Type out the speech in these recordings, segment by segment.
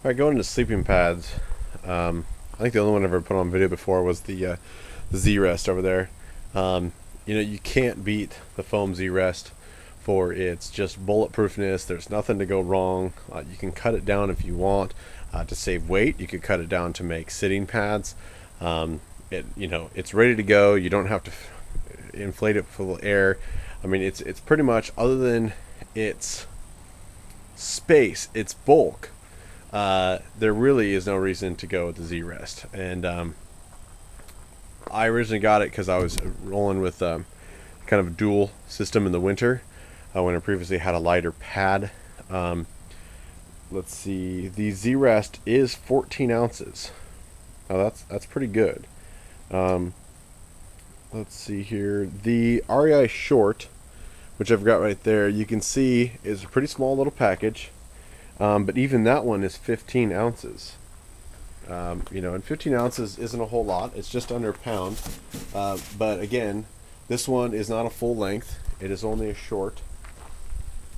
Alright, going into sleeping pads. I think the only one I ever put on video before was the Z-Rest over there. You can't beat the foam Z-Rest for its just bulletproofness. There's nothing to go wrong. You can cut it down if you want to save weight. You could cut it down to make sitting pads. It's ready to go. You don't have to inflate it full of air. I mean, it's pretty much, other than its space, its bulk. There really is no reason to go with the Z-Rest. And I originally got it because I was rolling with kind of a dual system in the winter when I previously had a lighter pad. Let's see, the Z-Rest is 14 ounces. Now that's pretty good. Let's see here, the REI Short, which I've got right there, you can see is a pretty small little package. But even that one is 15 ounces. And 15 ounces isn't a whole lot. It's just under a pound. But again, this one is not a full length. It is only a short,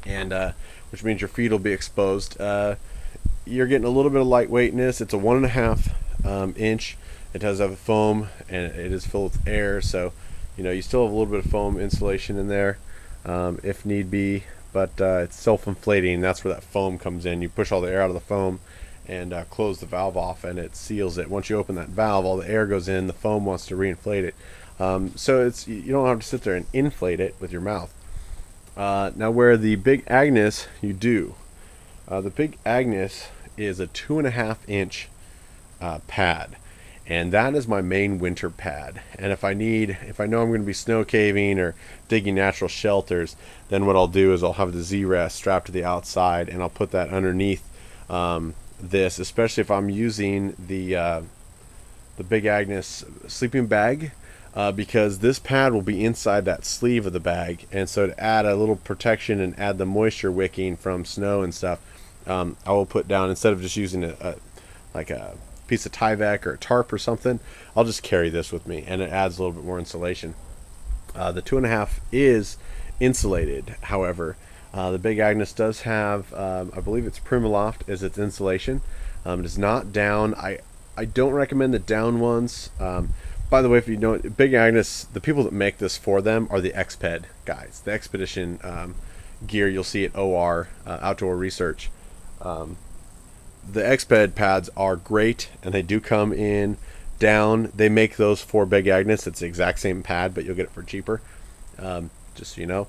and which means your feet will be exposed. You're getting a little bit of lightweightness. It's a 1.5 inch. It does have a foam, and it is filled with air. So, you still have a little bit of foam insulation in there, if need be. But it's self-inflating. That's where that foam comes in. You push all the air out of the foam and close the valve off, and it seals it. Once you open that valve, all the air goes in. The foam wants to reinflate it. So you don't have to sit there and inflate it with your mouth. Now, where the Big Agnes, you do. The Big Agnes is a 2.5 inch pad. And that is my main winter pad. And if I know I'm going to be snow caving or digging natural shelters, then what I'll do is I'll have the Z-Rest strapped to the outside, and I'll put that underneath this, especially if I'm using the Big Agnes sleeping bag, because this pad will be inside that sleeve of the bag, and so to add a little protection and add the moisture wicking from snow and stuff, I will put down, instead of just using a piece of Tyvek or a tarp or something, I'll just carry this with me, and it adds a little bit more insulation. The 2.5 is insulated, however. The Big Agnes does have, I believe it's Primaloft as its insulation. It is not down. I don't recommend the down ones. By the way, if you know, Big Agnes, the people that make this for them are the Exped guys. The Expedition gear you'll see at OR, Outdoor Research. The Exped pads are great, and they do come in down. They make those for Big Agnes. It's the exact same pad, but you'll get it for cheaper, just so you know.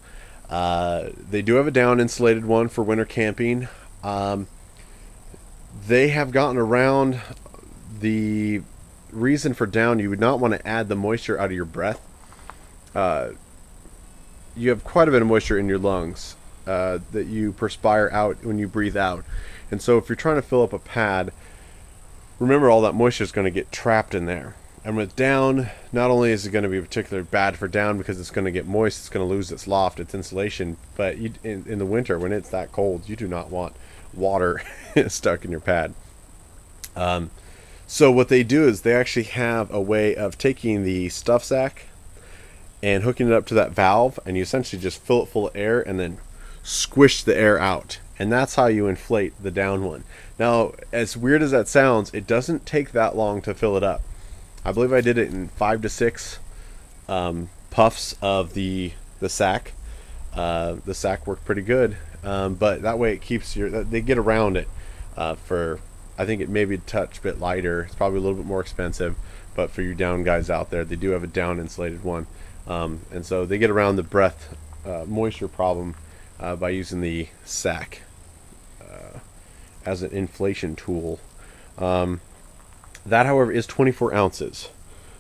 They do have a down insulated one for winter camping. They have gotten around the reason for down. You would not want to add the moisture out of your breath. You have quite a bit of moisture in your lungs that you perspire out when you breathe out. And so if you're trying to fill up a pad, remember all that moisture is going to get trapped in there. And with down, not only is it going to be particularly bad for down because it's going to get moist, it's going to lose its loft, its insulation, but in the winter when it's that cold, you do not want water stuck in your pad. So what they do is they actually have a way of taking the stuff sack and hooking it up to that valve, and you essentially just fill it full of air and then squish the air out. And that's how you inflate the down one. Now, as weird as that sounds, it doesn't take that long to fill it up. I believe I did it in 5 to 6 puffs of the sack. The sack worked pretty good, but that way it keeps they get around it for, I think it may be a touch bit lighter. It's probably a little bit more expensive, but for you down guys out there, they do have a down insulated one. And so they get around the breath moisture problem by using the sack as an inflation tool. That, however, is 24 ounces.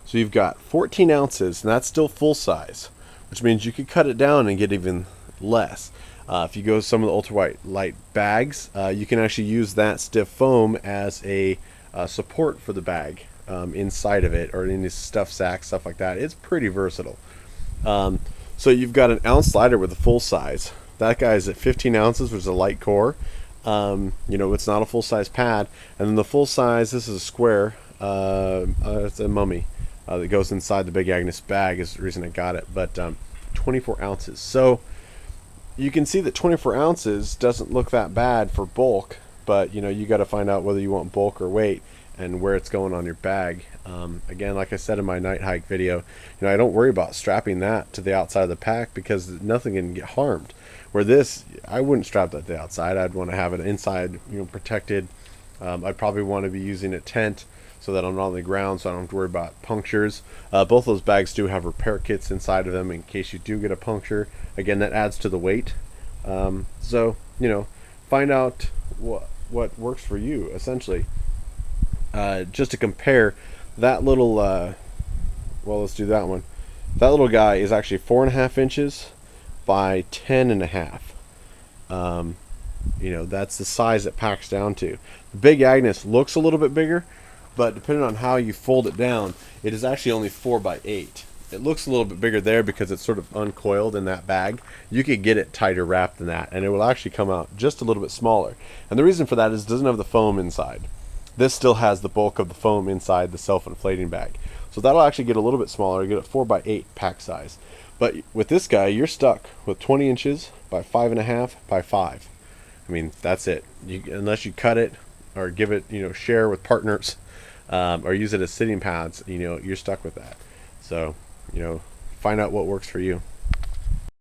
So you've got 14 ounces, and that's still full size, which means you could cut it down and get even less. If you go with some of the ultralight bags, you can actually use that stiff foam as a support for the bag inside of it, or in the stuff sack, stuff like that. It's pretty versatile. So you've got an ounce slider with a full size. That guy is at 15 ounces, which is a light core. It's not a full-size pad. And then the full size, this is a square. It's a mummy that goes inside the Big Agnes bag is the reason I got it. But 24 ounces. So you can see that 24 ounces doesn't look that bad for bulk. but you know, you got to find out whether you want bulk or weight and where it's going on your bag. Again, like I said in my night hike video, you know, I don't worry about strapping that to the outside of the pack because nothing can get harmed. Where this, I wouldn't strap that to the outside. I'd want to have it inside, you know, protected. I'd probably want to be using a tent so that I'm not on the ground, so I don't have to worry about punctures. Both those bags do have repair kits inside of them in case you do get a puncture. Again, that adds to the weight. So, you know, find out what works for you, essentially. Just to compare, that little, well, let's do that one. That little guy is actually 4.5 inches by 10.5. You know, that's the size it packs down to. The Big Agnes looks a little bit bigger, but depending on how you fold it down, it is actually only 4 by 8. It looks a little bit bigger there because it's sort of uncoiled in that bag. You could get it tighter wrapped than that, and it will actually come out just a little bit smaller. And the reason for that is it doesn't have the foam inside. This still has the bulk of the foam inside the self-inflating bag. So that'll actually get a little bit smaller, get a 4 by 8 pack size. But with this guy, you're stuck with 20 inches by 5.5 by 5. I mean, that's it. Unless you cut it or give it, you know, share with partners, or use it as sitting pads, you know, you're stuck with that. So, you know, find out what works for you.